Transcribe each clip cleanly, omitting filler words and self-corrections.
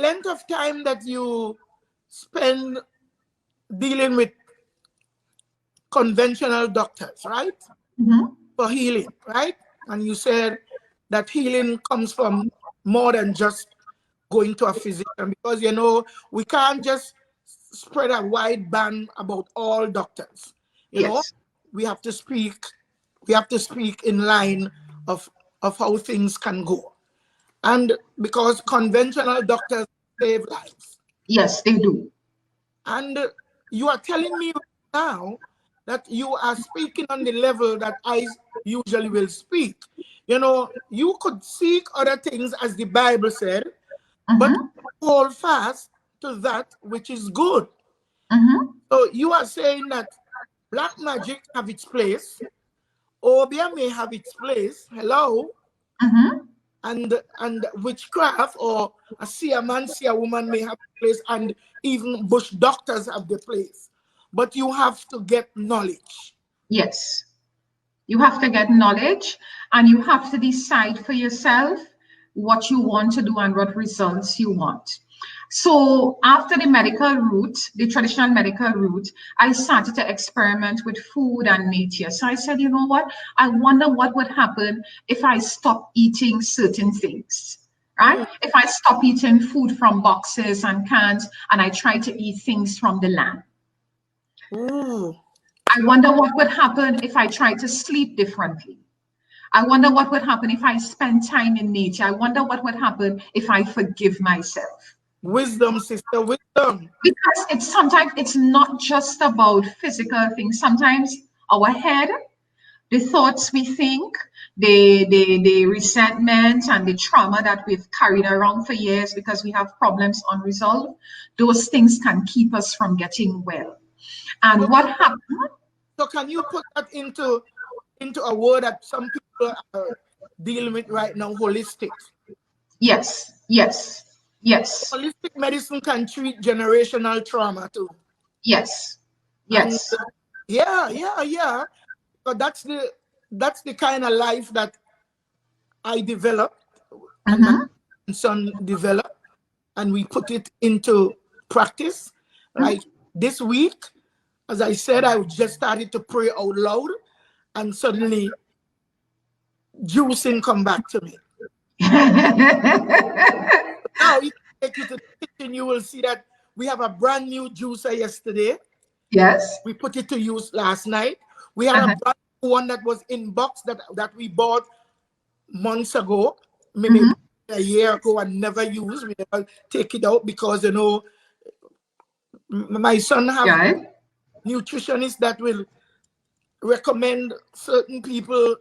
length of time that you spend dealing with conventional doctors, right? For healing, right? And you said that healing comes from more than just going to a physician, because you know we can't just spread a wide band about all doctors. You know, we have to speak in line of how things can go. And because conventional doctors save lives. Yes, they do. And you are telling me now that you are speaking on the level that I usually will speak. You know, you could seek other things, as the Bible said, but hold fast to that which is good. So you are saying that black magic have its place, Obia may have its place, hello, and witchcraft or a see a man, see a woman may have a place, and even bush doctors have their place. But you have to get knowledge. Yes. You have to get knowledge, and you have to decide for yourself what you want to do and what results you want. So after the medical route, the traditional medical route, I started to experiment with food and nature. So I said, you know what? I wonder what would happen if I stop eating certain things, right? If I stop eating food from boxes and cans and I try to eat things from the land. I wonder what would happen if I try to sleep differently. I wonder what would happen if I spend time in nature. I wonder what would happen if I forgive myself. Wisdom, sister, wisdom. Because sometimes it's not just about physical things. Sometimes our head, the thoughts we think, the resentment and the trauma that we've carried around for years because we have problems unresolved, those things can keep us from getting well. And what happened? So can you put that into a word that some people are dealing with right now, holistic? Yes, yes. Yes. Holistic medicine can treat generational trauma too. Yes. Yes. And yeah. But that's the kind of life that I developed and my son developed, and we put it into practice. Like this week, as I said, I just started to pray out loud, and suddenly juicing come back to me. Now, if you take you to the kitchen, you will see that we have a brand new juicer yesterday. Yes. We put it to use last night. We had a brand new one that was in box that we bought months ago, maybe a year ago, and never used. We never take it out because, you know, my son has nutritionists that will recommend certain people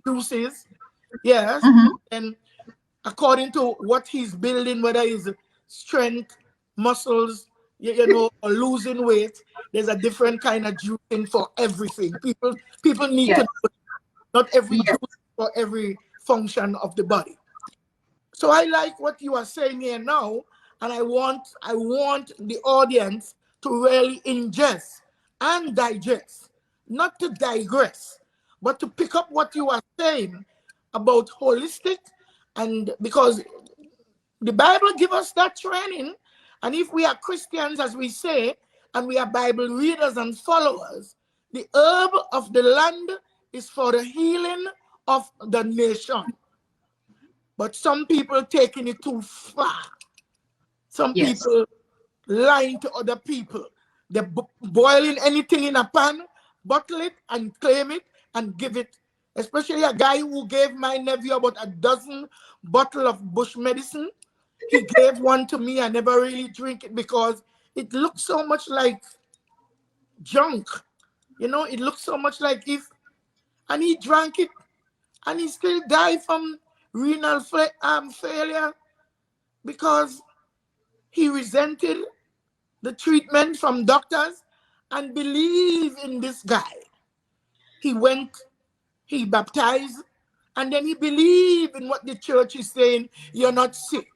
juices. Yes. And according to what he's building, whether it's strength, muscles, you know, or losing weight, there's a different kind of juicing for everything. People need to know not every juice for every function of the body. So I like what you are saying here now, and I want the audience to really ingest and digest, not to digress, but to pick up what you are saying about holistic. And because the Bible gives us that training, and if we are Christians, as we say, and we are Bible readers and followers, the herb of the land is for the healing of the nation. But some people taking it too far. Some people lying to other people. They're boiling anything in a pan, bottle it and claim it and give it. Especially a guy who gave my nephew about a dozen bottles of bush medicine. He gave one to me. I never really drink it because it looks so much like junk. You know, it looks so much like and he drank it and he still died from renal failure because he resented the treatment from doctors and believed in this guy. He went, he baptized, and then he believed in what the church is saying, you're not sick.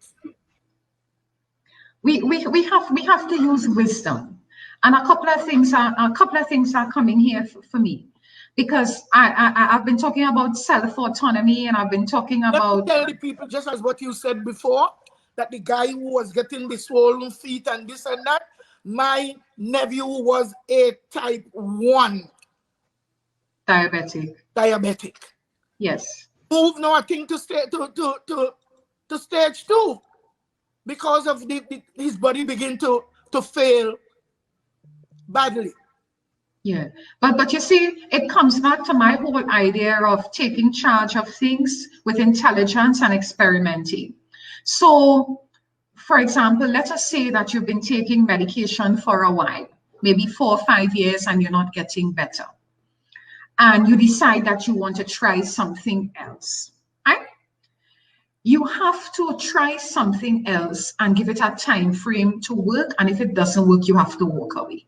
We have to use wisdom. And a couple of things are coming here for me. Because I've been talking about self-autonomy, and I've been talking about... Tell the people, just as what you said before, that the guy who was getting the swollen feet and this and that, my nephew was a type 1 diabetic. Yes. Move now, I think, to stage 2 because of his body begin to fail badly. Yeah, but you see, it comes back to my whole idea of taking charge of things with intelligence and experimenting. So, for example, let us say that you've been taking medication for a while, maybe 4 or 5 years, and you're not getting better. And you decide that you want to try something else, right? You have to try something else and give it a time frame to work. And if it doesn't work, you have to walk away.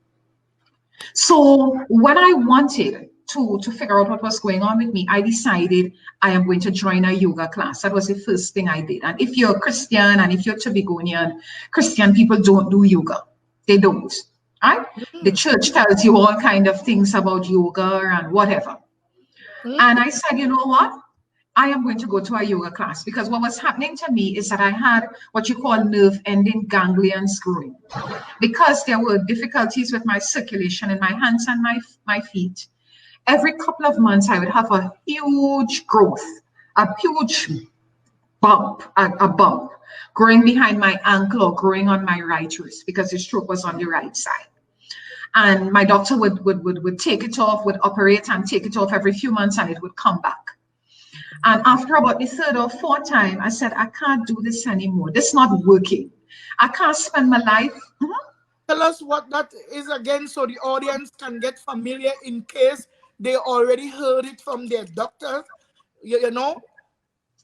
So when I wanted to figure out what was going on with me, I decided I am going to join a yoga class. That was the first thing I did. And if you're a Christian and if you're Tobagonian, Christian people don't do yoga. They don't, right? The church tells you all kind of things about yoga and whatever. And I said, you know what? I am going to go to a yoga class, because what was happening to me is that I had what you call nerve ending ganglions growing. Because there were difficulties with my circulation in my hands and my feet, every couple of months I would have a huge growth, a huge bump, a bump growing behind my ankle or growing on my right wrist, because the stroke was on the right side. And my doctor would take it off, would operate and take it off every few months, and it would come back. And after about the 3rd or 4th time, I said, I can't do this anymore. This is not working. I can't spend my life. Tell us what that is again, so the audience can get familiar in case they already heard it from their doctor. You know,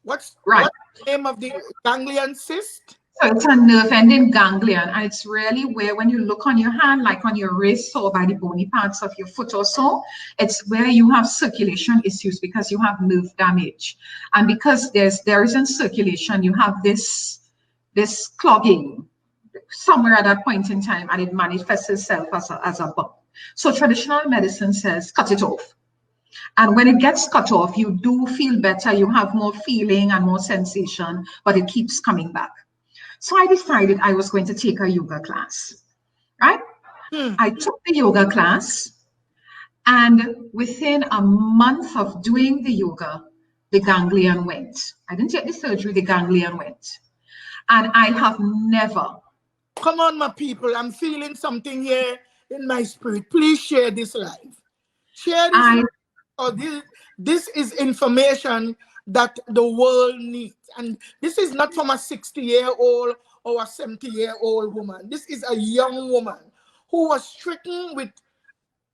what's the name of the ganglion cyst? So it's a nerve ending ganglion, and it's really where, when you look on your hand, like on your wrist or by the bony parts of your foot or so, it's where you have circulation issues because you have nerve damage. And because there isn't circulation, you have this clogging somewhere at that point in time, and it manifests itself as a bump. So traditional medicine says, cut it off. And when it gets cut off, you do feel better, you have more feeling and more sensation, but it keeps coming back. So I decided I was going to take a yoga class, right? I took the yoga class, and within a month of doing the yoga, the ganglion went. I didn't take the surgery, the ganglion went. And I have never. Come on, my people, I'm feeling something here in my spirit. Please share this live. Share this. This is information that the world needs. And this is not from a 60-year-old or a 70-year-old woman. This is a young woman who was stricken with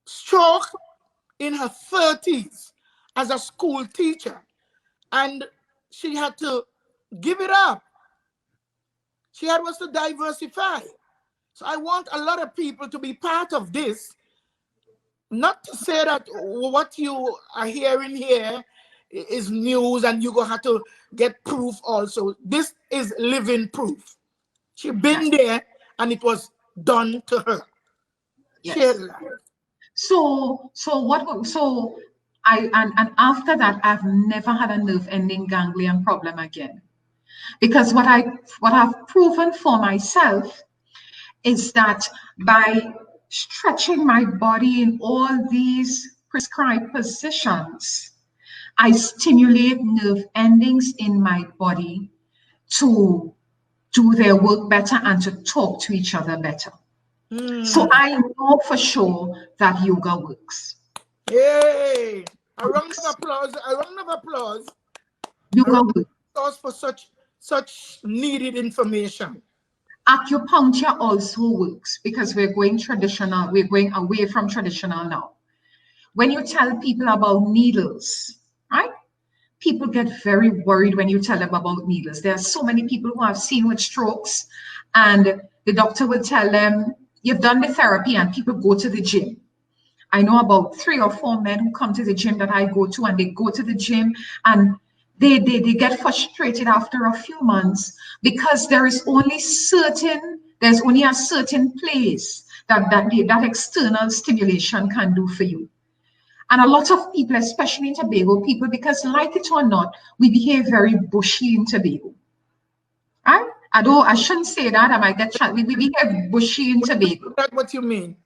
stroke in her 30s as a school teacher. And she had to give it up. She had was to diversify. So I want a lot of people to be part of this. Not to say that what you are hearing here is news and you're going to have to get proof also. This is living proof. She's been there and it was done to her. Yes. So after that, I've never had a nerve ending ganglion problem again. Because what I've proven for myself is that by stretching my body in all these prescribed positions, I stimulate nerve endings in my body to do their work better and to talk to each other better. So I know for sure that yoga works. Yay! A round of applause. A round of applause. Yoga works. For such needed information. Acupuncture also works because we're going traditional. We're going away from traditional now. When you tell people about needles, right? People get very worried when you tell them about needles. There are so many people who I've seen with strokes, and the doctor will tell them, you've done the therapy, and people go to the gym. I know about 3 or 4 men who come to the gym that I go to, and they go to the gym and they get frustrated after a few months because there's only a certain place that external stimulation can do for you. And a lot of people, especially in Tobago, because like it or not, we behave very bushy in Tobago. Right? I shouldn't say that. I might get shot. We get bushy in Tobago. That's what you mean.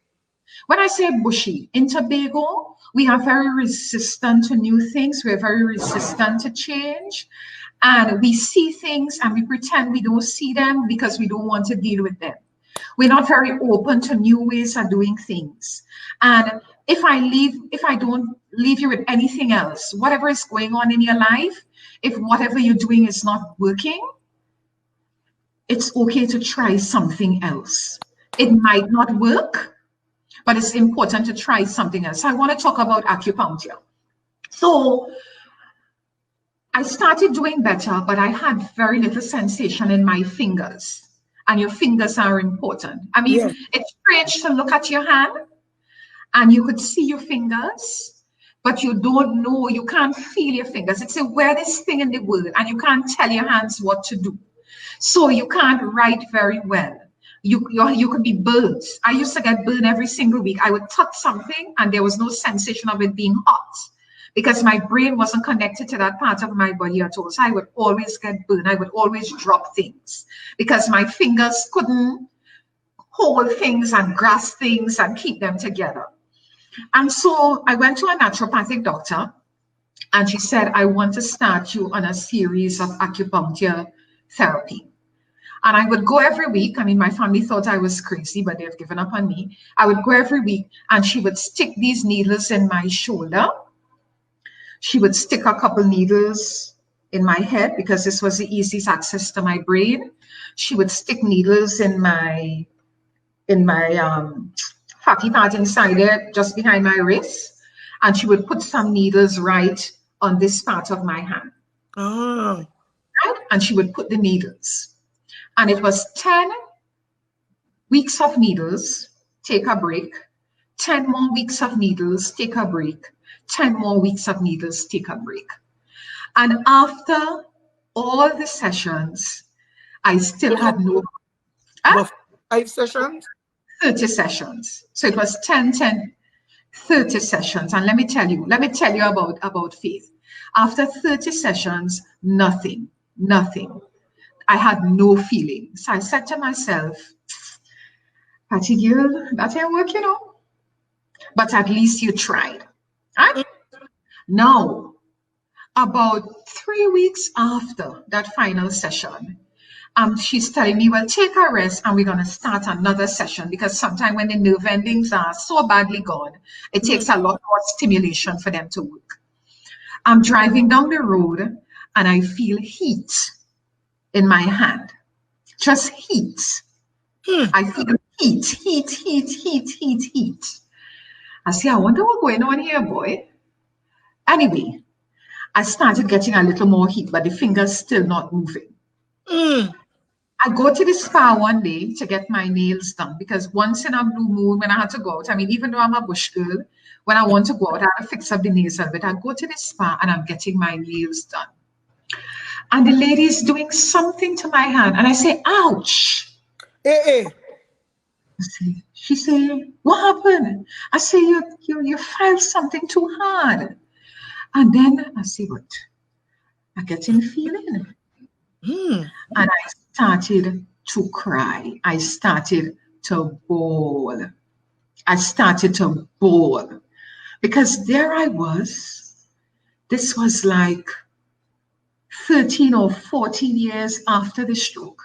When I say bushy, in Tobago, we are very resistant to new things. We're very resistant to change. And we see things and we pretend we don't see them because we don't want to deal with them. We're not very open to new ways of doing things. And if I don't leave you with anything else, whatever is going on in your life, if whatever you're doing is not working, it's okay to try something else. It might not work, but it's important to try something else. I want to talk about acupuncture. So I started doing better, but I had very little sensation in my fingers. And your fingers are important. I mean, Yes. It's strange to look at your hand and you could see your fingers, but you don't know, you can't feel your fingers. It's the weirdest thing in the world, and you can't tell your hands what to do. So you can't write very well. You could be burned. I used to get burned every single week. I would touch something and there was no sensation of it being hot because my brain wasn't connected to that part of my body at all. So I would always get burned. I would always drop things because my fingers couldn't hold things and grasp things and keep them together. And so I went to a naturopathic doctor and she said, I want to start you on a series of acupuncture therapy. And I would go every week. I mean, my family thought I was crazy, but they've given up on me. I would go every week and she would stick these needles in my shoulder. She would stick a couple needles in my head because this was the easiest access to my brain. She would stick needles in my fatty part inside it, just behind my wrist. And she would put some needles right on this part of my hand. Oh. Right? And she would put the needles. And it was 10 weeks of needles, take a break. 10 more weeks of needles, take a break. 10 more weeks of needles, take a break. And after all the sessions, I still had no... 5 sessions? 30 sessions. So it was 10, 30 sessions. And let me tell you about faith. After 30 sessions, nothing. I had no feeling. So I said to myself, Patty girl, that ain't work, you know. But at least you tried. Right? Now, about 3 weeks after that final session, she's telling me, well, take a rest and we're going to start another session because sometimes when the nerve endings are so badly gone, it takes a lot more stimulation for them to work. I'm driving down the road and I feel heat in my hand, just heat. I feel heat. I say, I wonder what's going on here, boy. Anyway, I started getting a little more heat, but the finger's still not moving. I go to the spa one day to get my nails done because once in a blue moon when I had to go out, I mean, even though I'm a bush girl, when I want to go out, I have to fix up the nails a bit. I go to the spa and I'm getting my nails done. And the lady is doing something to my hand. And I say, ouch. Hey. She said, what happened? I say, you filed something too hard. And then I say, what? I get in feeling. And I started to cry. I started to bawl. Because there I was. This was like 13 or 14 years after the stroke.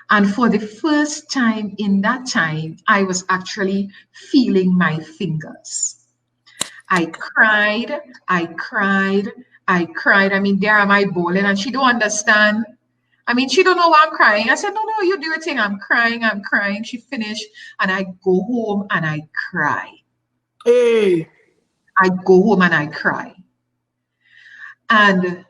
And for the first time in that time, I was actually feeling my fingers. I cried. I mean, there am I bawling and she don't understand. I mean, she don't know why I'm crying. I said, no, you do your thing. I'm crying. She finished and I go home and I cry. Hey. I go home and I cry. And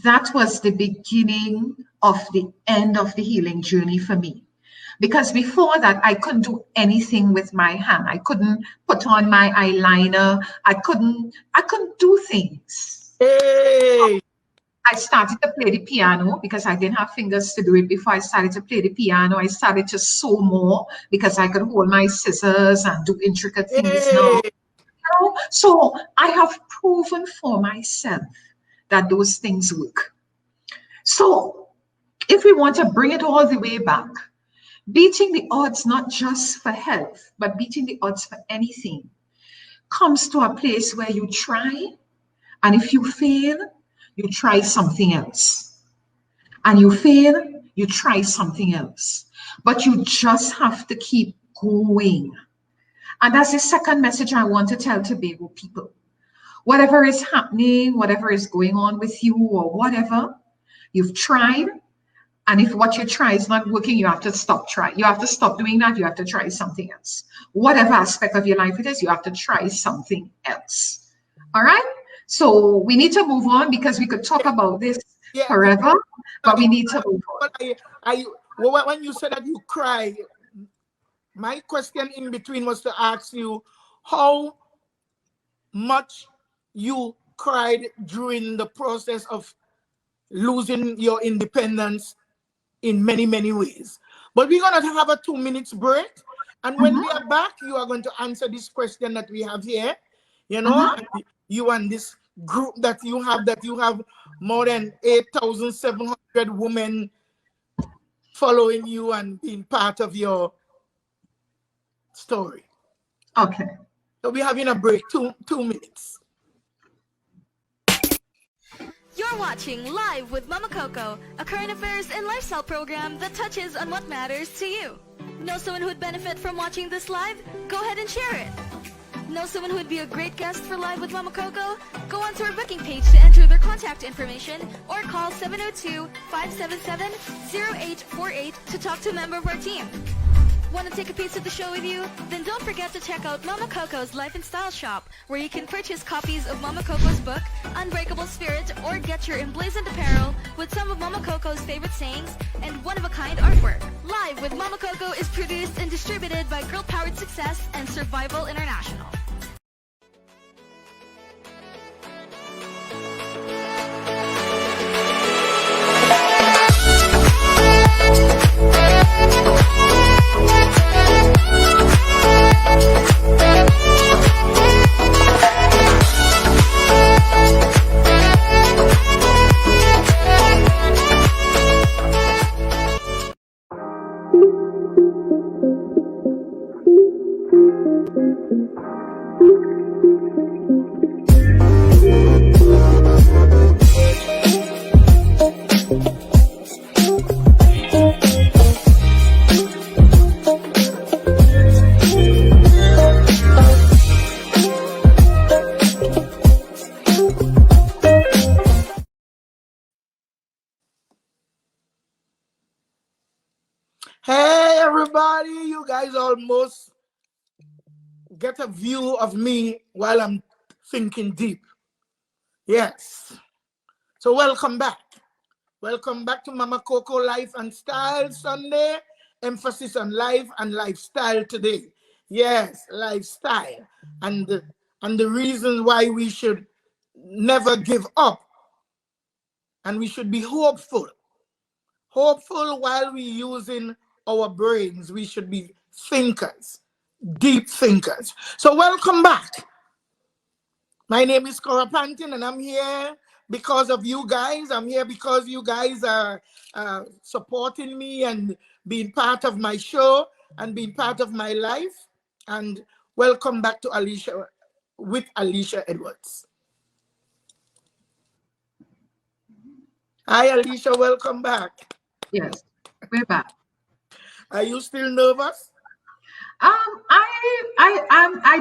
that was the beginning of the end of the healing journey for me. Because before that, I couldn't do anything with my hand. I couldn't put on my eyeliner. I couldn't do things. Hey. I started to play the piano because I didn't have fingers to do it before I started to play the piano. I started to sew more because I could hold my scissors and do intricate things now. So I have proven for myself that those things work. So if we want to bring it all the way back, beating the odds, not just for health, but beating the odds for anything, comes to a place where you try, and if you fail, you try something else. And you fail, you try something else. But you just have to keep going. And that's the second message I want to tell Tobago people. Whatever is happening, whatever is going on with you, or whatever, you've tried. And if what you try is not working, you have to stop trying. You have to stop doing that. You have to try something else. Whatever aspect of your life it is, you have to try something else. All right? So we need to move on because we could talk about this forever, but we need to move on. When you said that you cry, my question in between was to ask you how much you cried during the process of losing your independence in many, many ways. But we're going to have a 2 minutes break. And when we are back, you are going to answer this question that we have here. You know, you and this group that you have more than 8,700 women following you and being part of your story. Okay. So we're having a break, two minutes. You're watching Live with Mama Coco, a current affairs and lifestyle program that touches on what matters to you. Know someone who would benefit from watching this live? Go ahead and share it. Know someone who would be a great guest for Live with Mama Coco? Go onto our booking page to enter their contact information or call 702-577-0848 to talk to a member of our team. Want to take a piece of the show with you? Then don't forget to check out Mama Coco's Life and Style Shop, where you can purchase copies of Mama Coco's book, Unbreakable Spirit, or get your emblazoned apparel with some of Mama Coco's favorite sayings and one-of-a-kind artwork. Live with Mama Coco is produced and distributed by Girl Powered Success and Survival International. Hey everybody, you guys almost get a view of me while I'm thinking deep. Yes. So welcome back. Welcome back to Mama Coco Life and Style Sunday. Emphasis on life and lifestyle today. Yes, lifestyle. And the reason why we should never give up. And we should be hopeful. Hopeful while we're using our brains. We should be thinkers, deep thinkers. So welcome back. My name is Cora Pantin, and I'm here because of you guys. I'm here because you guys are supporting me and being part of my show and being part of my life. And welcome back to Alicia with Alicia Edwards. Hi, Alicia. Welcome back. Yes, we're back. Are you still nervous? I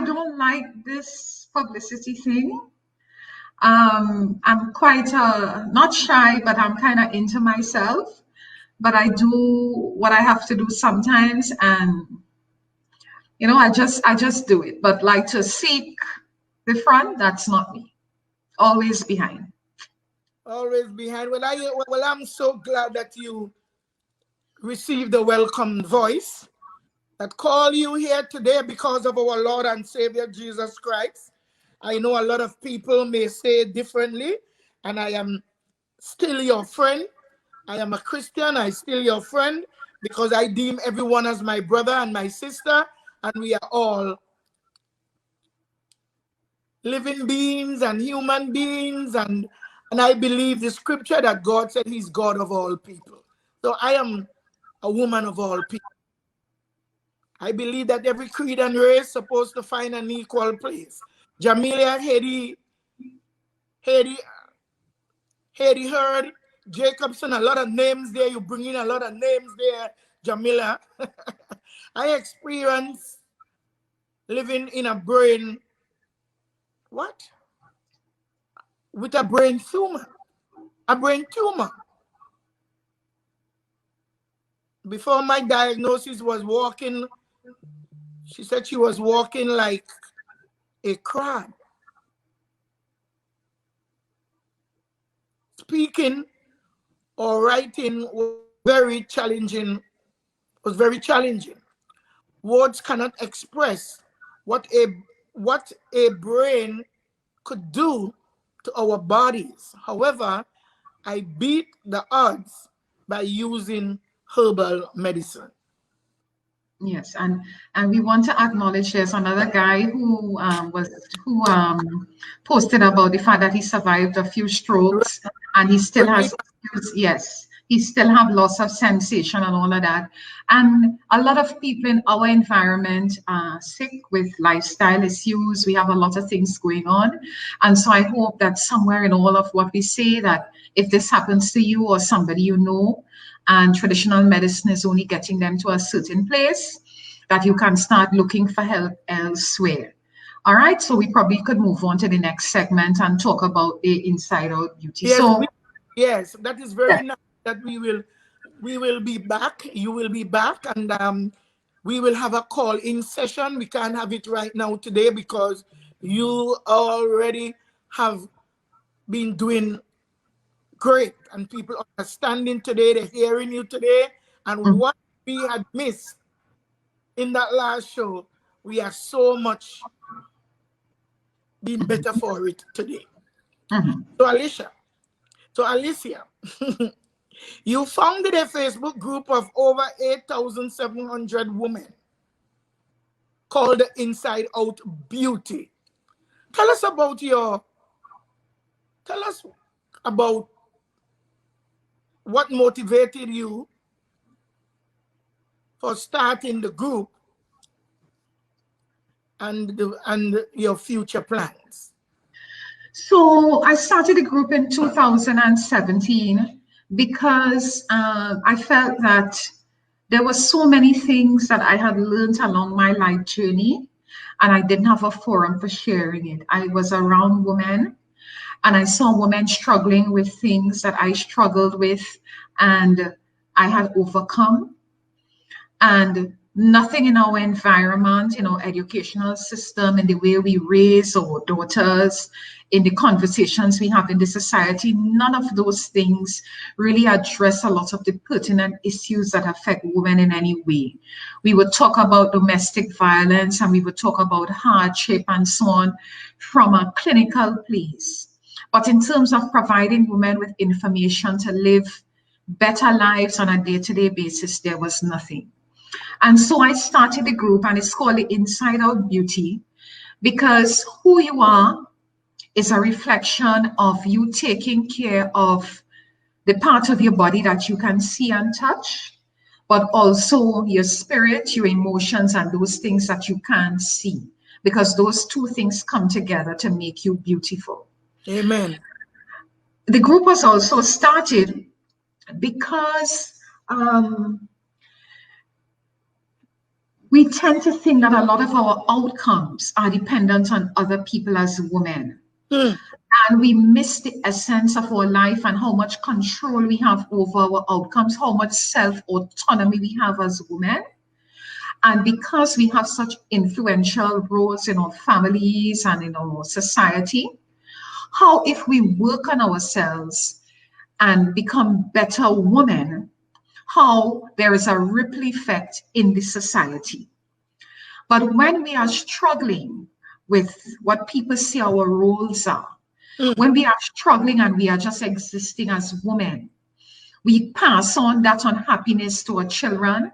don't like this publicity thing. I'm quite not shy, but I'm kind of into myself. But I do what I have to do sometimes, and you know, I just do it. But like to seek the front, that's not me. Always behind. Always behind. Well, I'm so glad that you received a welcome voice that call you here today because of our Lord and Savior Jesus Christ. I know a lot of people may say it differently, and I am still your friend. I am a Christian. I still your friend because I deem everyone as my brother and my sister, and we are all living beings and human beings, and I believe the scripture that God said he's God of all people. So I am a woman of all people. I believe that every creed and race is supposed to find an equal place. Jamelia, Hedy Heard, Jacobson, a lot of names there. You bring in a lot of names there, Jamila. I experienced living in a brain, what? With a brain tumor. A brain tumor. Before my diagnosis was walking, she said she was walking like a crab. Speaking or writing was very challenging. Words cannot express what a brain could do to our bodies. However, I beat the odds by using herbal medicine. Yes, and we want to acknowledge there's another guy who posted about the fact that he survived a few strokes and he still has, yes, he still have loss of sensation and all of that. And a lot of people in our environment are sick with lifestyle issues. We have a lot of things going on. And so I hope that somewhere in all of what we say, that if this happens to you or somebody you know, and traditional medicine is only getting them to a certain place, that you can start looking for help elsewhere. All right, so we probably could move on to the next segment and talk about the inside out beauty. Yes, yes, that is very nice that we will be back. You will be back, and we will have a call-in session. We can't have it right now today because you already have been doing great, and people are understanding today, they're hearing you today, and what we had missed in that last show, we are so much being better for it today. So Alicia, you founded a Facebook group of over 8,700 women called the Inside Out Beauty. Tell us about what motivated you for starting the group and your future plans. So I started the group in 2017 because I felt that there were so many things that I had learned along my life journey, and I didn't have a forum for sharing it. I was around women, and I saw women struggling with things that I struggled with and I had overcome. And nothing in our environment, in our educational system, in the way we raise our daughters, in the conversations we have in the society, none of those things really address a lot of the pertinent issues that affect women in any way. We would talk about domestic violence and we would talk about hardship and so on from a clinical place. But in terms of providing women with information to live better lives on a day-to-day basis, there was nothing. And so I started a group, and it's called the Inside Out Beauty, because who you are is a reflection of you taking care of the part of your body that you can see and touch, but also your spirit, your emotions, and those things that you can't see, because those two things come together to make you beautiful. Amen. The group was also started because we tend to think that a lot of our outcomes are dependent on other people as women. And we miss the essence of our life and how much control we have over our outcomes, how much self-autonomy we have as women. And because we have such influential roles in our families and in our society, how if we work on ourselves and become better women, how there is a ripple effect in the society. But when we are struggling with what people say our roles are, when we are struggling and we are just existing as women, we pass on that unhappiness to our children.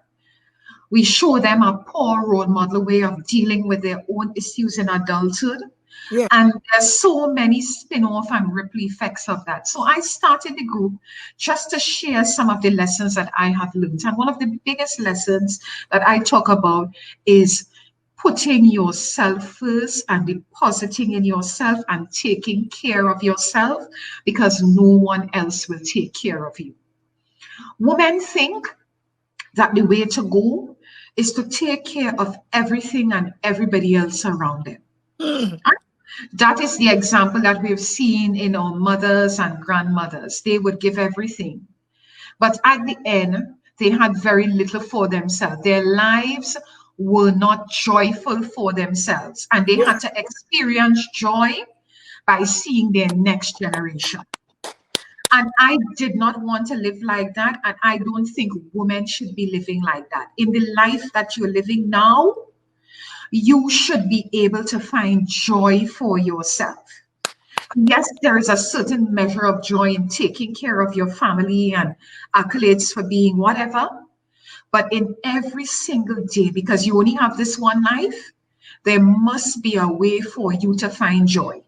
We show them a poor role model way of dealing with their own issues in adulthood. Yeah. And there's so many spin-off and ripple effects of that. So I started the group just to share some of the lessons that I have learned. And one of the biggest lessons that I talk about is putting yourself first and depositing in yourself and taking care of yourself, because no one else will take care of you. Women think that the way to go is to take care of everything and everybody else around them. Mm. That is the example that we've seen in our mothers and grandmothers. They would give everything, but at the end, they had very little for themselves. Their lives were not joyful for themselves, and they had to experience joy by seeing their next generation. And I did not want to live like that, and I don't think women should be living like that. In the life that you're living now, you should be able to find joy for yourself. Yes, there is a certain measure of joy in taking care of your family and accolades for being whatever. But in every single day, because you only have this one life, there must be a way for you to find joy.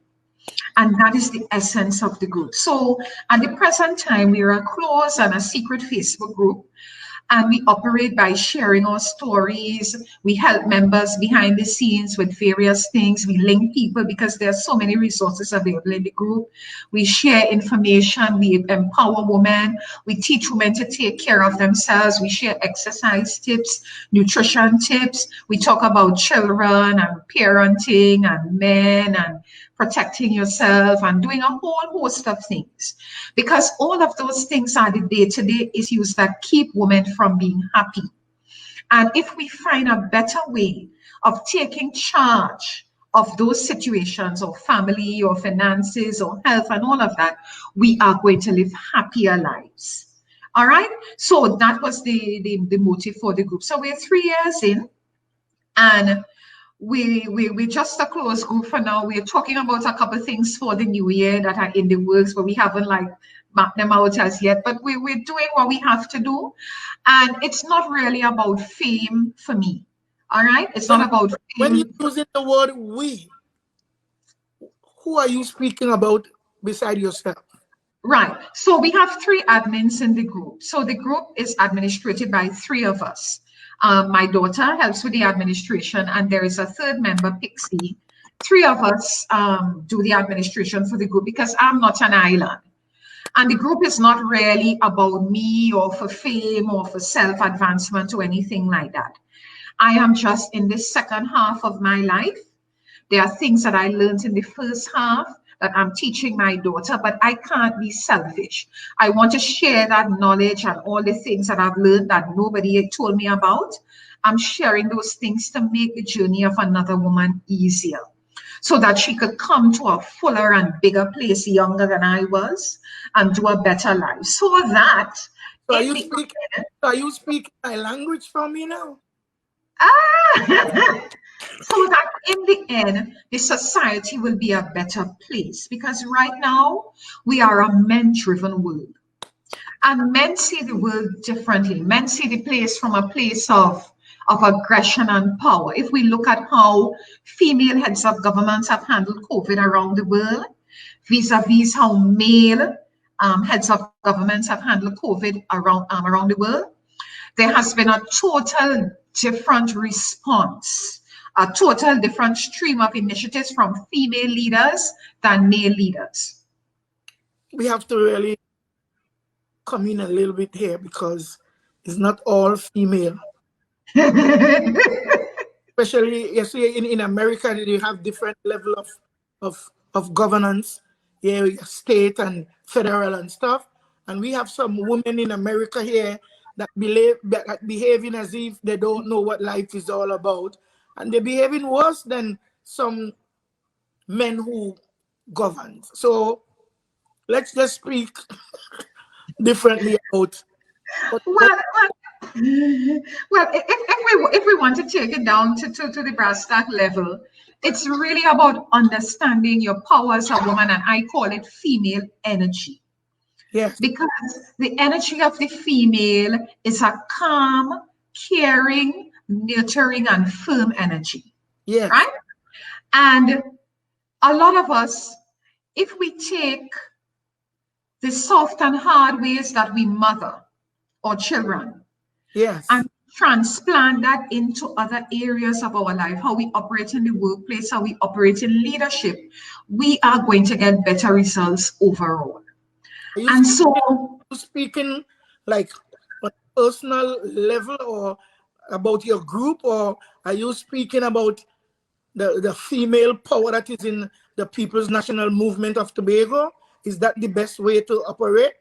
And that is the essence of the group. So at the present time, we are a closed and a secret Facebook group. And we operate by sharing our stories. We help members behind the scenes with various things. We link people because there are so many resources available in the group. We share information. We empower women. We teach women to take care of themselves. We share exercise tips, nutrition tips. We talk about children and parenting and men and protecting yourself and doing a whole host of things, because all of those things are the day-to-day issues that keep women from being happy. And if we find a better way of taking charge of those situations, or family or finances or health and all of that, we are going to live happier lives. All right, so that was the motive for the group. So we're 3 years in, and we just a closed group for now. We're talking about a couple of things for the new year that are in the works, but we haven't like mapped them out as yet. But we're doing what we have to do, and it's not really about fame for me. All right, it's not about fame. When you're using the word "we," who are you speaking about beside yourself? Right. So we have 3 admins in the group. So the group is administrated by 3 of us. My daughter helps with the administration, and there is a 3rd member, Pixie. 3 of us do the administration for the group, because I'm not an island. And the group is not really about me or for fame or for self-advancement or anything like that. I am just in this second half of my life. There are things that I learned in the first half that I'm teaching my daughter, but I can't be selfish. I want to share that knowledge and all the things that I've learned that nobody told me about. I'm sharing those things to make the journey of another woman easier, so that she could come to a fuller and bigger place younger than I was and do a better life. So that... So are you speaking my language for me now? So that in the end, the society will be a better place, because right now we are a men-driven world, and men see the world differently. Men see the place from a place of aggression and power. If we look at how female heads of governments have handled COVID around the world, vis-a-vis how male heads of governments have handled COVID around the world, there has been a total different response, a total different stream of initiatives from female leaders than male leaders. We have to really come in a little bit here, because it's not all female. Especially, you see, in America, they have different level of governance, state and federal and stuff. And we have some women in America here that behaving as if they don't know what life is all about. And they're behaving worse than some men who govern. So let's just speak differently about. Well, if we want to take it down to the brass tack level, it's really about understanding your power as a woman, and I call it female energy. Yes. Because the energy of the female is a calm, caring, nurturing, and firm energy. Yes. Right? And a lot of us, if we take the soft and hard ways that we mother our children, Yes. and transplant that into other areas of our life, how we operate in the workplace, how we operate in leadership, we are going to get better results overall. And so, speaking like on a personal level or about your group, or are you speaking about the female power that is in the People's National Movement of Tobago? Is that the best way to operate?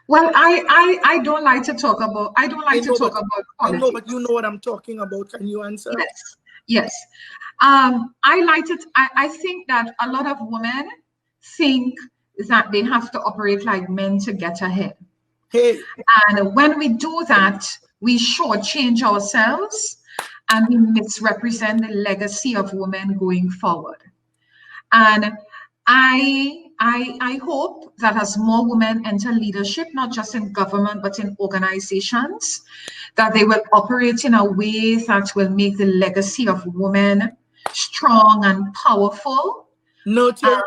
Well, I don't like to talk about, I don't like to talk about politics. I know, but you know what I'm talking about. Can you answer? Yes. I like it. I think that a lot of women think that they have to operate like men to get ahead. Hey. And when we do that, we shortchange ourselves and we misrepresent the legacy of women going forward. And I hope that as more women enter leadership, not just in government, but in organizations, that they will operate in a way that will make the legacy of women strong and powerful, nurturing,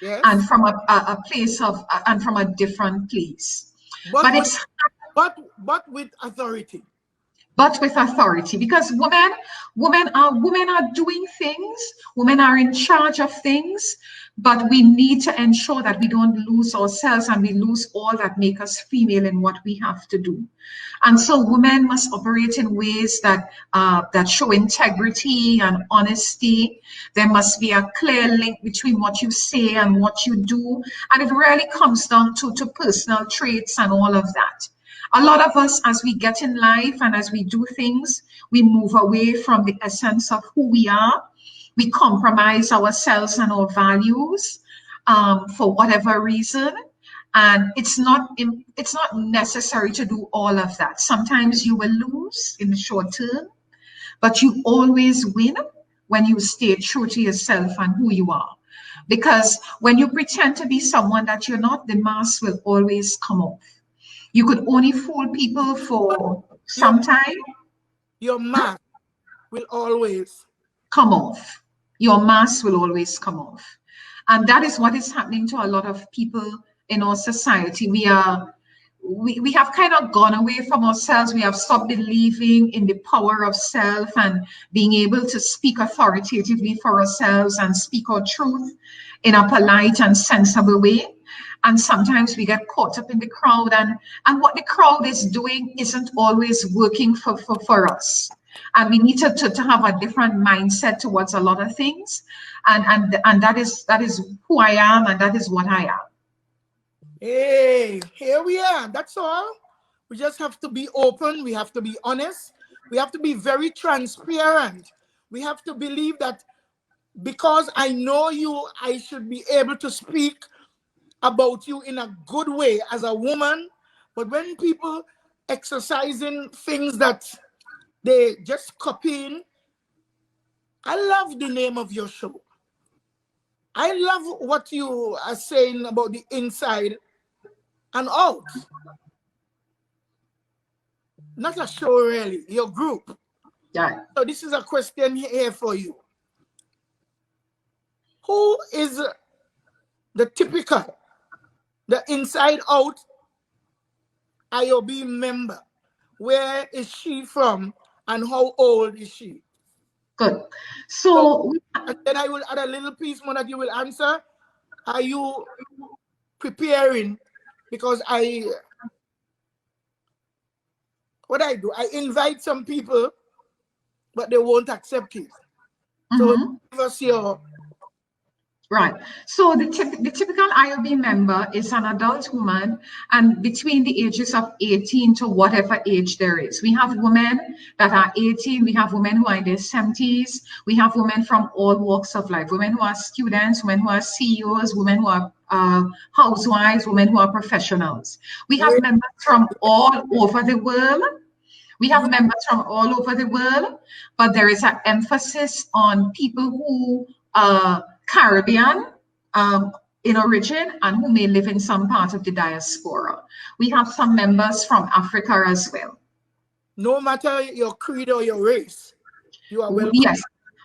yes. And from a place of, and from a different place. But with authority. But with authority, because women are doing things, women are in charge of things, but we need to ensure that we don't lose ourselves and we lose all that make us female in what we have to do. And so women must operate in ways that that show integrity and honesty. There must be a clear link between what you say and what you do. And it really comes down to personal traits and all of that. A lot of us, as we get in life and as we do things, we move away from the essence of who we are. We compromise ourselves and our values for whatever reason. And it's not necessary to do all of that. Sometimes you will lose in the short term, but you always win when you stay true to yourself and who you are. Because when you pretend to be someone that you're not, the mask will always come off. You could only fool people for some time. Your mask will always come off. Your mask will always come off. And that is what is happening to a lot of people in our society. We have kind of gone away from ourselves. We have stopped believing in the power of self and being able to speak authoritatively for ourselves and speak our truth in a polite and sensible way. And sometimes we get caught up in the crowd, and what the crowd is doing isn't always working for us. And we need to have a different mindset towards a lot of things. And that is who I am, and that is what I am. Hey, here we are. That's all. We just have to be open. We have to be honest. We have to be very transparent. We have to believe that because I know you, I should be able to speak about you in a good way as a woman. But when people exercising things that they just copying, I love the name of your show. I love what you are saying about the inside and out. Not a show really, your group. Yeah. So this is a question here for you. Who is the typical, the inside out IOB member? Where is she from and how old is she? Good. So and then I will add a little piece more that you will answer. Are you preparing? Because what I do, I invite some people, but they won't accept it. So give us your... Right. So the typical IOB member is an adult woman, and between the ages of 18 to whatever age there is. We have women that are 18. We have women who are in their 70s. We have women from all walks of life. Women who are students, women who are CEOs, women who are housewives, women who are professionals. We have members from all over the world. We have members from all over the world, but there is an emphasis on people who are Caribbean in origin and who may live in some part of the diaspora. We have some members from Africa as well. No matter your creed or your race, you are welcome. Yes,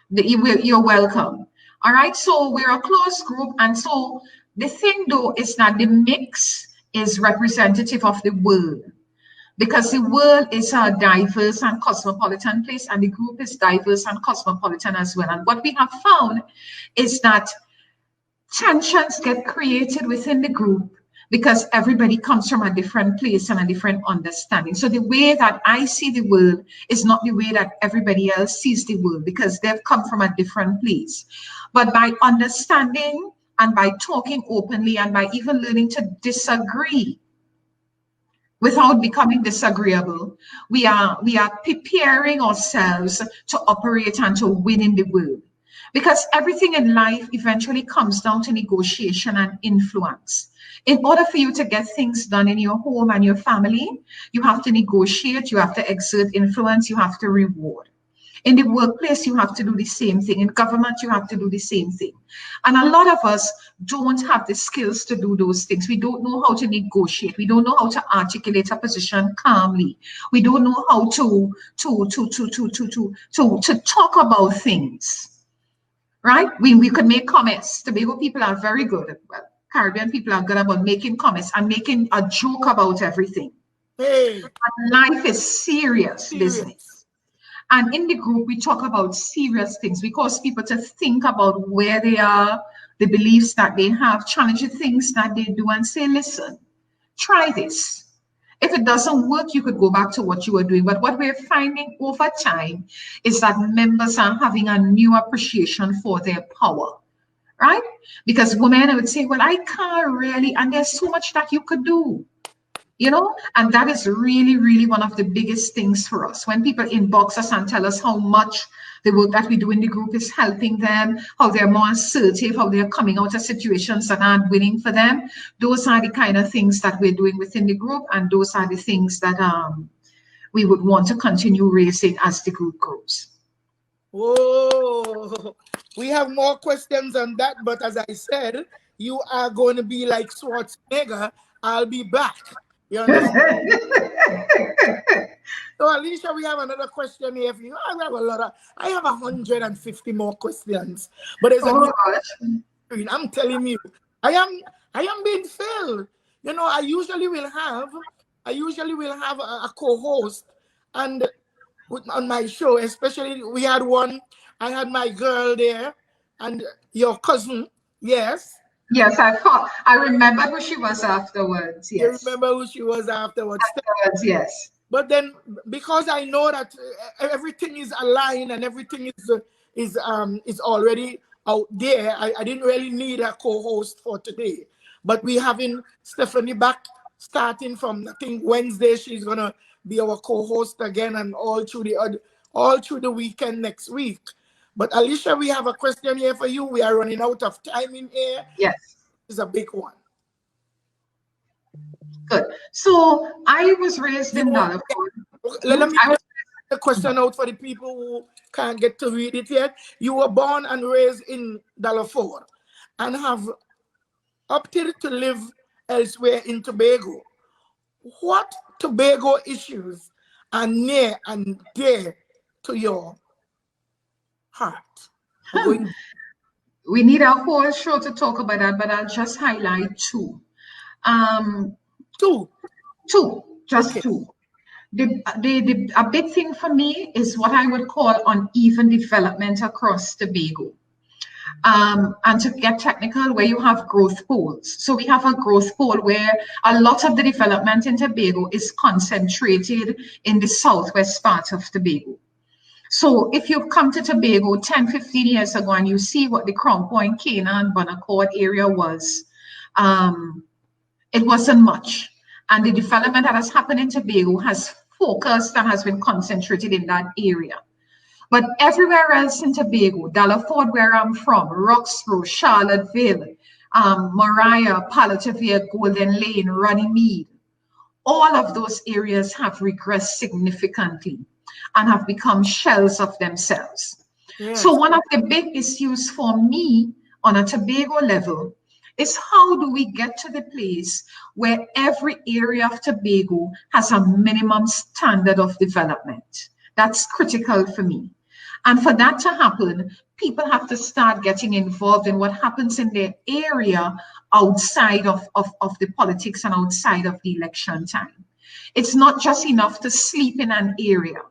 You're welcome. All right, so we're a close group, and so the thing though is that the mix is representative of the world, because the world is a diverse and cosmopolitan place, and the group is diverse and cosmopolitan as well. And what we have found is that tensions get created within the group because everybody comes from a different place and a different understanding. So the way that I see the world is not the way that everybody else sees the world, because they've come from a different place. But by understanding and by talking openly and by even learning to disagree without becoming disagreeable, we are preparing ourselves to operate and to win in the world. Because everything in life eventually comes down to negotiation and influence. In order for you to get things done in your home and your family, you have to negotiate, you have to exert influence, you have to reward. In the workplace, you have to do the same thing. In government, you have to do the same thing. And a lot of us don't have the skills to do those things. We don't know how to negotiate. We don't know how to articulate a position calmly. We don't know how to talk about things. Right? We could make comments. Tobago people are very good. Well, Caribbean people are good about making comments and making a joke about everything. Hey. And life is serious business. And in the group, we talk about serious things. We cause people to think about where they are, the beliefs that they have, challenge the things that they do, and say, listen, try this. If it doesn't work, you could go back to what you were doing. But what we're finding over time is that members are having a new appreciation for their power, right? Because women would say, well, I can't really, and there's so much that you could do, you know? And that is really, really one of the biggest things for us. When people inbox us and tell us how much the work that we do in the group is helping them, how they're more assertive, how they're coming out of situations that aren't winning for them. Those are the kind of things that we're doing within the group, and those are the things that we would want to continue raising as the group grows. Whoa, we have more questions on that, but as I said, you are going to be like Schwarzenegger. I'll be back. You understand? So Alicia, we have another question here for you. I have 150 more questions, but as I'm telling you, I am being filled. You know, I usually will have a co-host, and on my show, especially we had one. I had my girl there, and your cousin. Yes. Yes, I remember who she was afterwards. Yes. You remember who she was afterwards? Afterwards, yes. But then, because I know that everything is aligned and everything is already out there, I didn't really need a co-host for today. But we having Stephanie back starting from, I think, Wednesday. She's gonna be our co-host again, and all through the weekend next week. But Alicia, we have a question here for you. We are running out of time in here. Yes, it's a big one. Good. So I was raised in Delaford. Let me put the question out for the people who can't get to read it yet. You were born and raised in Delaford and have opted to live elsewhere in Tobago. What Tobago issues are near and dear to your heart? We need a whole show to talk about that, but I'll just highlight two. Just two. A big thing for me is what I would call uneven development across Tobago. And to get technical, where you have growth poles. So we have a growth pole where a lot of the development in Tobago is concentrated in the southwest part of Tobago. So if you've come to Tobago 10, 15 years ago and you see what the Crown Point, Cana, and Bonaccord area was, it wasn't much. And the development that has happened in Tobago has focused and has been concentrated in that area. But everywhere else in Tobago, Delaford, where I'm from, Roxborough, Charlottesville, Mariah, Palatavia, Golden Lane, Runnymede, all of those areas have regressed significantly and have become shells of themselves. Yes. So one of the big issues for me on a Tobago level is how do we get to the place where every area of Tobago has a minimum standard of development? That's critical for me. And for that to happen, people have to start getting involved in what happens in their area outside of the politics and outside of the election time. It's not just enough to sleep in an area,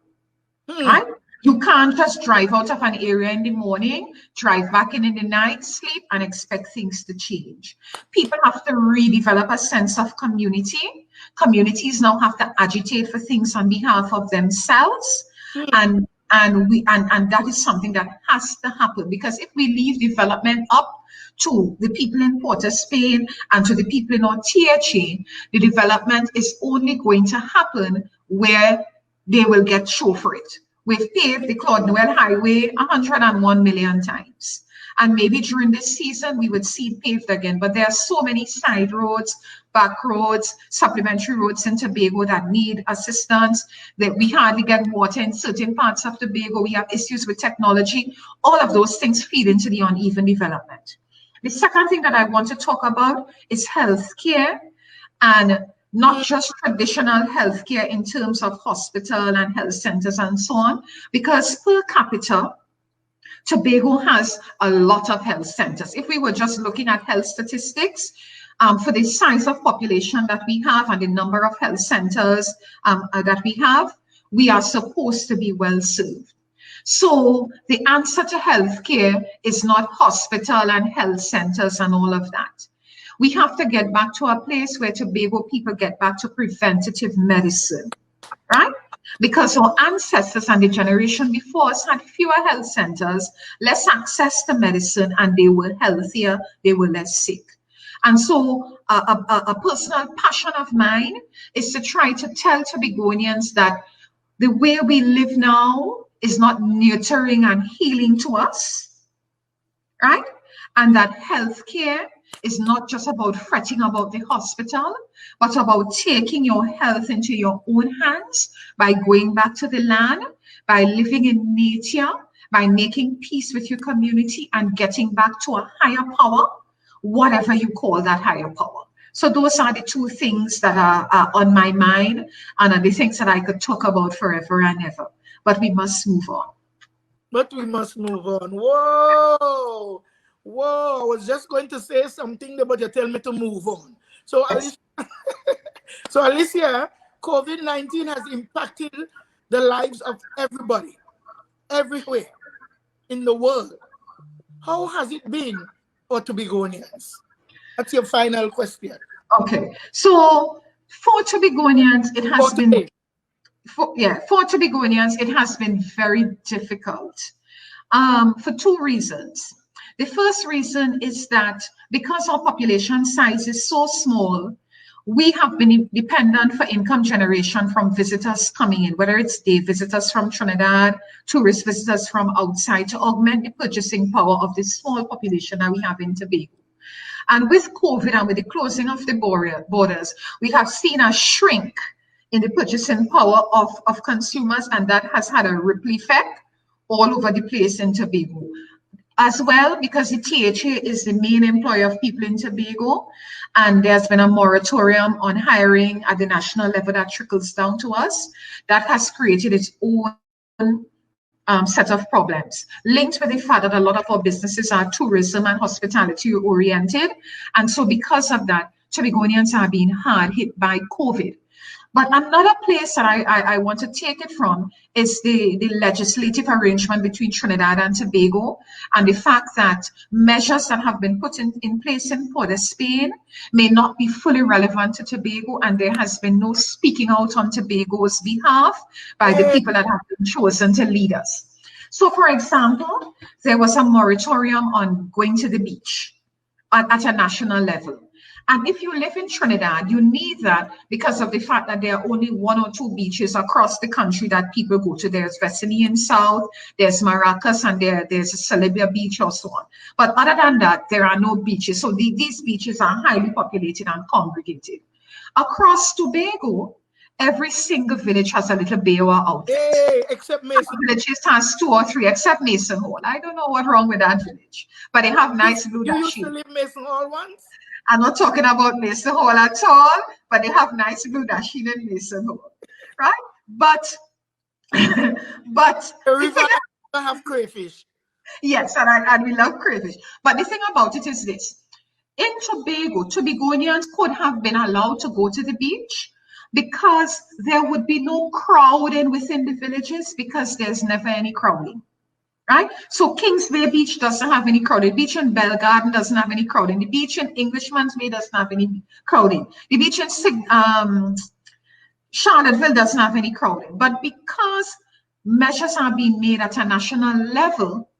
right? You can't just drive out of an area in the morning, drive back in the night, sleep, and expect things to change. People have to redevelop a sense of community. Communities now have to agitate for things on behalf of themselves. And that is something that has to happen, because if we leave development up to the people in Port of Spain and to the people in our tier chain, the development is only going to happen where they will get show for it. We've paved the Claude Noel Highway 101 million times. And maybe during this season, we would see it paved again. But there are so many side roads, back roads, supplementary roads in Tobago that need assistance, that we hardly get water in certain parts of Tobago. We have issues with technology. All of those things feed into the uneven development. The second thing that I want to talk about is healthcare, and not just traditional healthcare in terms of hospital and health centers and so on, because per capita, Tobago has a lot of health centers. If we were just looking at health statistics, for the size of population that we have and the number of health centers that we are supposed to be well served. So the answer to healthcare is not hospital and health centers and all of that. We have to get back to a place where Tobago people get back to preventative medicine, right? Because our ancestors and the generation before us had fewer health centers, less access to medicine, and they were healthier, they were less sick. And so a personal passion of mine is to try to tell Tobagonians that the way we live now is not nurturing and healing to us, right? And that healthcare is not just about fretting about the hospital, but about taking your health into your own hands by going back to the land, by living in nature, by making peace with your community and getting back to a higher power, whatever you call that higher power. So those are the two things that are on my mind and are the things that I could talk about forever and ever. But we must move on. But we must move on. Whoa! Whoa, I was just going to say something, but you tell me to move on. So, Alicia, COVID-19 has impacted the lives of everybody, everywhere in the world. How has it been for Tobagonians? That's your final question. Okay. So, for Tobagonians, it has been... For Tobagonians, it has been very difficult for two reasons. The first reason is that because our population size is so small, we have been dependent for income generation from visitors coming in, whether it's day visitors from Trinidad, tourist visitors from outside, to augment the purchasing power of the small population that we have in Tobago. And with COVID and with the closing of the borders, we have seen a shrink in the purchasing power of consumers, and that has had a ripple effect all over the place in Tobago. As well, because the THA is the main employer of people in Tobago, and there's been a moratorium on hiring at the national level that trickles down to us, that has created its own set of problems, linked with the fact that a lot of our businesses are tourism and hospitality oriented. And so because of that, Tobagonians are being hard hit by COVID. But another place that I want to take it from is the legislative arrangement between Trinidad and Tobago, and the fact that measures that have been put in place in Port of Spain may not be fully relevant to Tobago, and there has been no speaking out on Tobago's behalf by the people that have been chosen to lead us. So, for example, there was a moratorium on going to the beach at a national level. And if you live in Trinidad, you need that because of the fact that there are only 1 or 2 beaches across the country that people go to. There's Vecini in South, there's Maracas, and there's Celebia Beach or so on. But other than that, there are no beaches. So these beaches are highly populated and congregated. Across Tobago, every single village has a little bay or outlet. Hey, except Mason. Some villages has 2 or 3, except Mason Hall. I don't know what's wrong with that village, but they have nice blue You used to live Mason Hall once? I'm not talking about Mason Hall at all, but they have nice blue dashing in Mason Hall, right? But I have crayfish. Yes, and we love crayfish. But the thing about it is this. In Tobago, Tobagonians could have been allowed to go to the beach because there would be no crowding within the villages because there's never any crowding, right? So Kings Bay Beach doesn't have any crowding. The beach in Bell Garden doesn't have any crowding. The beach in Englishman's Bay doesn't have any crowding. The beach in Charlottesville doesn't have any crowding. But because measures are being made at a national level,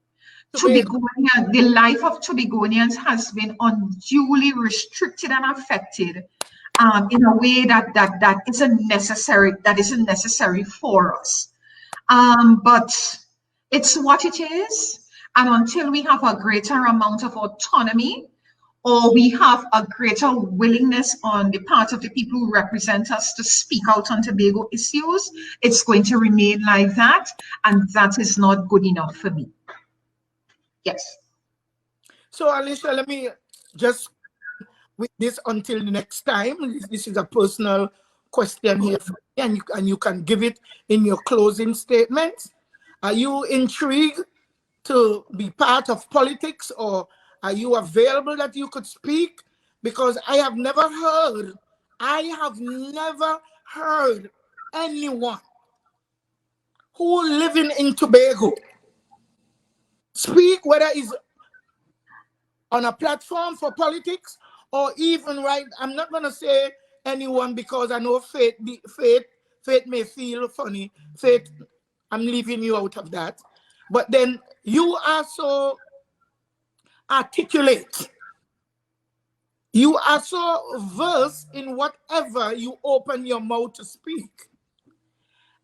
Tobagonian, the life of Tobagonians has been unduly restricted and affected in a way that isn't necessary for us. But it's what it is, and until we have a greater amount of autonomy, or we have a greater willingness on the part of the people who represent us to speak out on Tobago issues, it's going to remain like that, and that is not good enough for me. Yes. So Alicia, let me just with this until the next time. This is a personal question here for me, and you can give it in your closing statements. Are you intrigued to be part of politics, or are you available that you could speak? Because I have never heard anyone who living in Tobago speak, whether it's on a platform for politics or even right. I'm not gonna say anyone because I know Faith may feel funny. Faith, I'm leaving you out of that. But then you are so articulate. You are so versed in whatever you open your mouth to speak.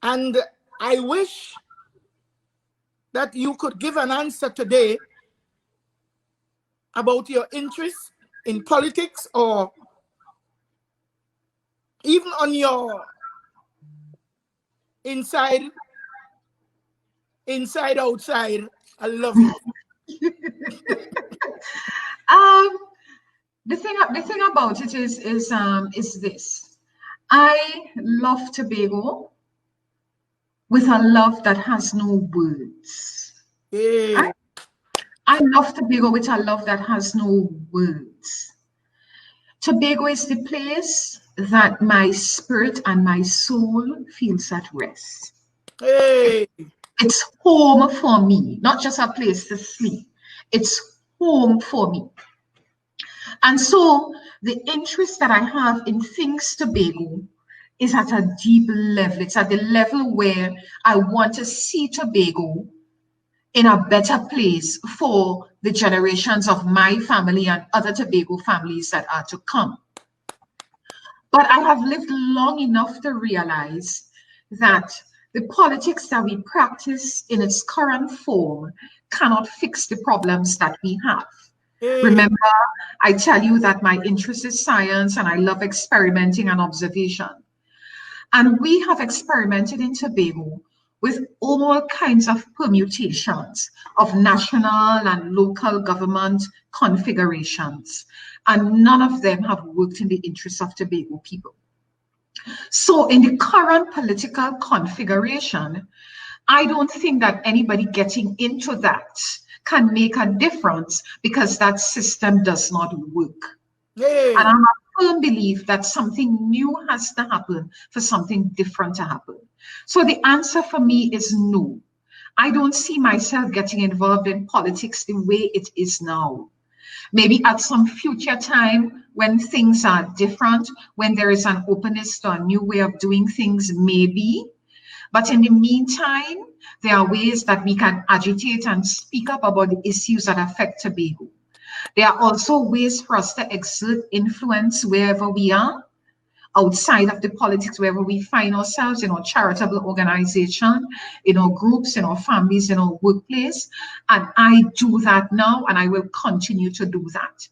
And I wish that you could give an answer today about your interest in politics, or even on your inside, outside. I love it. The thing about it is this. I love Tobago with a love that has no words. Yeah. I love Tobago with a love that has no words. Tobago is the place that my spirit and my soul feels at rest. Hey. It's home for me, not just a place to sleep. It's home for me. And so the interest that I have in things Tobago is at a deep level. It's at the level where I want to see Tobago in a better place for the generations of my family and other Tobago families that are to come. But I have lived long enough to realize that the politics that we practice in its current form cannot fix the problems that we have. Remember, I tell you that my interest is science and I love experimenting and observation. And we have experimented in Tobago with all kinds of permutations of national and local government configurations. And none of them have worked in the interest of Tobago people. So in the current political configuration, I don't think that anybody getting into that can make a difference because that system does not work. Hey. And I'm a firm belief that something new has to happen for something different to happen. So the answer for me is no. I don't see myself getting involved in politics the way it is now. Maybe at some future time when things are different, when there is an openness to a new way of doing things, maybe. But in the meantime, there are ways that we can agitate and speak up about the issues that affect Tobago. There are also ways for us to exert influence wherever we are, outside of the politics, wherever we find ourselves, in our charitable organization, in our groups, in our families, in our workplace. And I do that now, and I will continue to do that.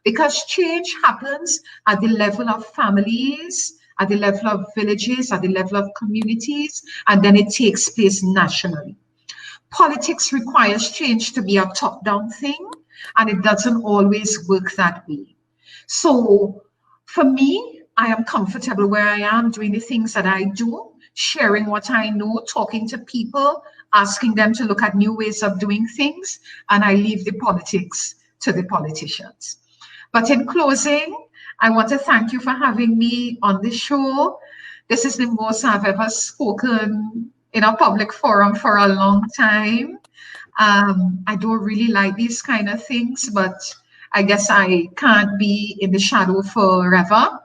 Because change happens at the level of families, at the level of villages, at the level of communities, and then it takes place nationally. Politics requires change to be a top-down thing, and it doesn't always work that way. So for me, I am comfortable where I am doing the things that I do, sharing what I know, talking to people asking them to look at new ways of doing things, and I leave the politics to the politicians. But in closing, I want to thank you for having me on the show. This is the most I've ever spoken in a public forum for a long time. I don't really like these kind of things, but I guess I can't be in the shadow forever.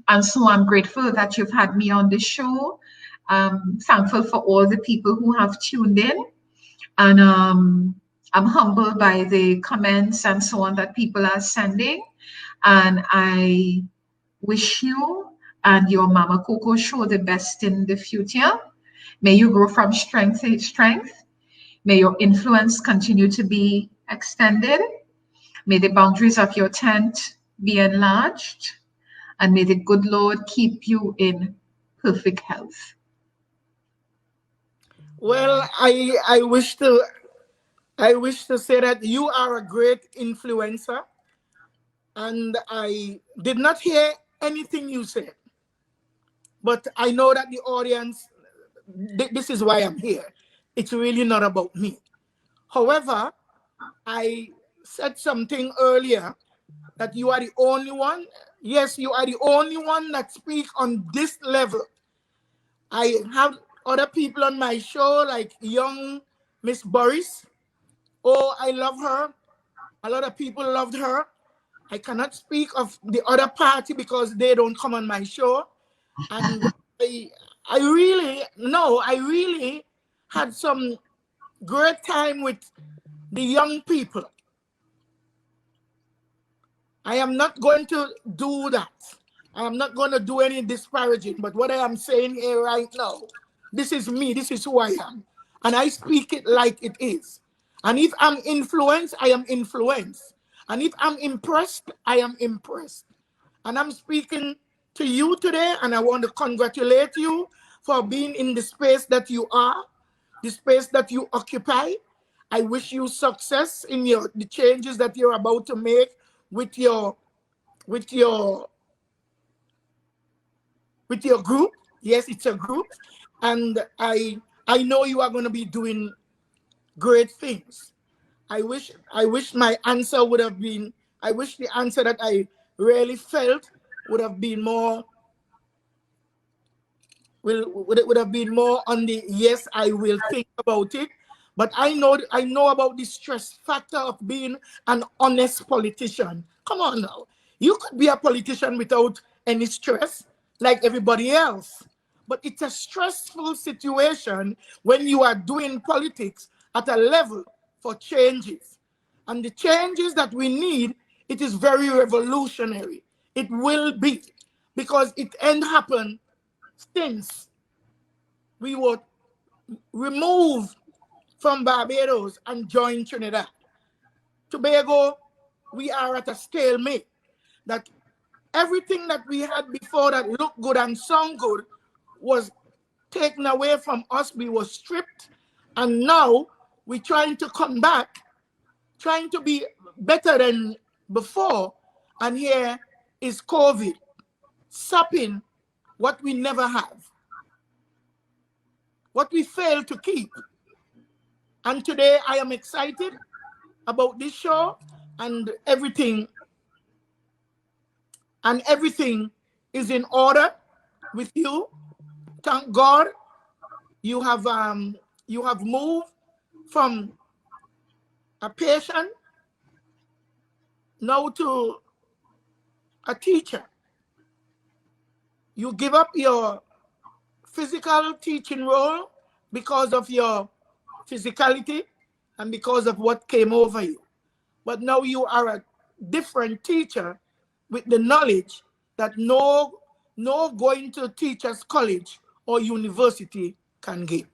And so I'm grateful that you've had me on the show. Thankful for all the people who have tuned in. And I'm humbled by the comments and so on that people are sending. And I wish you and your Mama Coco show the best in the future. May you grow from strength to strength. May your influence continue to be extended. May the boundaries of your tent be enlarged. And may the good Lord keep you in perfect health. Well, I wish to say that you are a great influencer, and I did not hear anything you said, but I know that the audience, this is why I'm here. It's really not about me. However, I said something earlier that you are the only one. Yes, you are the only one that speaks on this level. I have other people on my show, like young Miss Boris. Oh, I love her. A lot of people loved her. I cannot speak of the other party because they don't come on my show. And I really had some great time with the young people. I am not going to do that. I am not going to do any disparaging, but what I am saying here right now, this is me, this is who I am. And I speak it like it is. And if I'm influenced, I am influenced. And if I'm impressed, I am impressed. And I'm speaking to you today, and I want to congratulate you for being in the space that you are, the space that you occupy. I wish you success in the changes that you're about to make with your group. Yes, it's a group. And I know you are going to be doing great things. I wish my answer would have been, I wish the answer that I really felt would have been more, would have been more on the yes, I will think about it. But I know about the stress factor of being an honest politician. Come on now. You could be a politician without any stress, like everybody else. But it's a stressful situation when you are doing politics at a level for changes. And the changes that we need, it is very revolutionary. It will be, because it ain't happened since we were removed from Barbados and join Trinidad. Tobago, we are at a stalemate, that everything that we had before that looked good and sound good was taken away from us. We were stripped, and now we're trying to come back, trying to be better than before, and here is COVID sapping what we never have, what we failed to keep. And today I am excited about this show, and everything is in order with you. Thank God you have moved from a patient now to a teacher. You give up your physical teaching role because of your physicality and because of what came over you. But now you are a different teacher with the knowledge that no going to teachers college or university can give.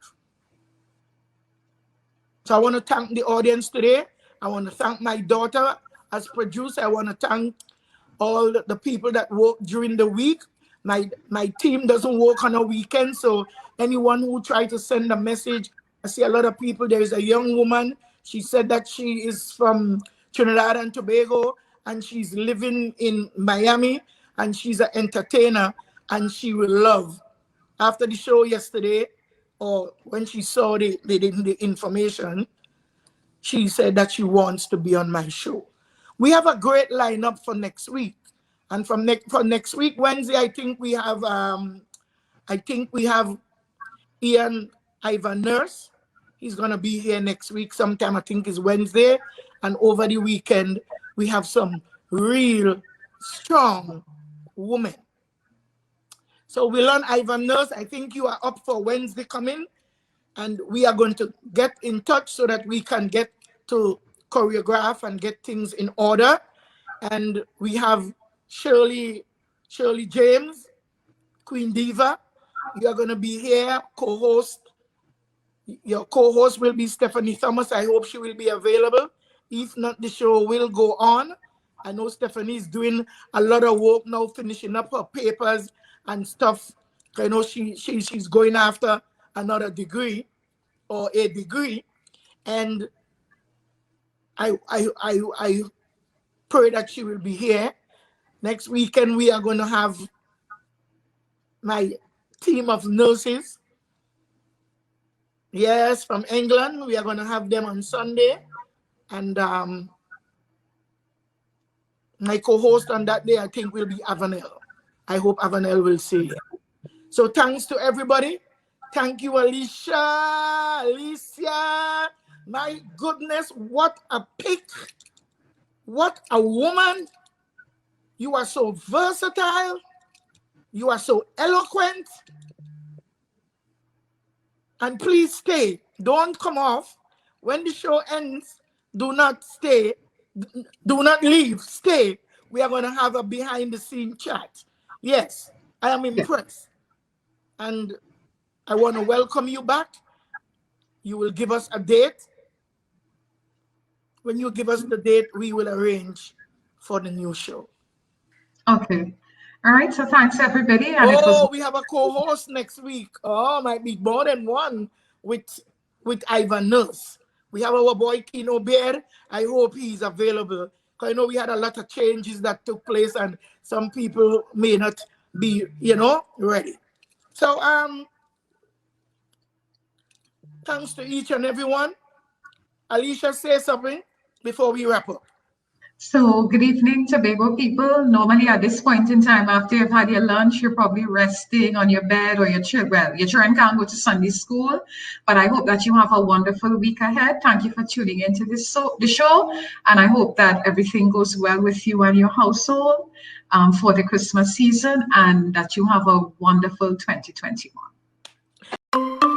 So I want to thank the audience today. I want to thank my daughter as producer. I want to thank all the people that work during the week. My team doesn't work on a weekend, so anyone who tries to send a message, I see a lot of people. There is a young woman. She said that she is from Trinidad and Tobago, and she's living in Miami, and she's an entertainer, and she will love. After the show yesterday, or when she saw the information, she said that she wants to be on my show. We have a great lineup for next week. And for next week, Wednesday, I think we have Ian Ivan Nurse. He's gonna be here next week sometime. I think it's Wednesday. And over the weekend, we have some real strong women. So we'll learn Ivan Nurse. I think you are up for Wednesday coming, and we are going to get in touch so that we can get to choreograph and get things in order. And we have Shirley James, Queen Diva. You are going to be here, co-host. Your co-host will be Stephanie Thomas. I hope she will be available. If not, the show will go on. I know Stephanie is doing a lot of work now, finishing up her papers and stuff. I know she's going after another degree or a degree, and I pray that she will be here. Next weekend we are going to have my team of nurses. Yes, from England. We are going to have them on Sunday, and my co-host on that day I think will be Avanel. I hope Avanel will see it. So thanks to everybody. Thank you, Alicia. My goodness, what a pick. What a woman. You are so versatile. You are so eloquent. And please stay. Don't come off. When the show ends, do not stay. Do not leave. Stay. We are going to have a behind-the-scene chat. Yes, I am impressed. And I want to welcome you back. You will give us a date. When you give us the date, we will arrange for the new show. Okay. All right. So thanks, everybody. And we have a co-host next week. Oh, might be more than one with Ivan Nurse. We have our boy Kino Bear. I hope he's available. Because I know we had a lot of changes that took place and some people may not be, ready. So thanks to each and everyone. Alicia, say something before we wrap up. So good evening, Tobago people. Normally at this point in time, after you've had your lunch, you're probably resting on your bed, or your children can't go to Sunday school. But I hope that you have a wonderful week ahead. Thank you for tuning into the show. And I hope that everything goes well with you and your household for the Christmas season, and that you have a wonderful 2021.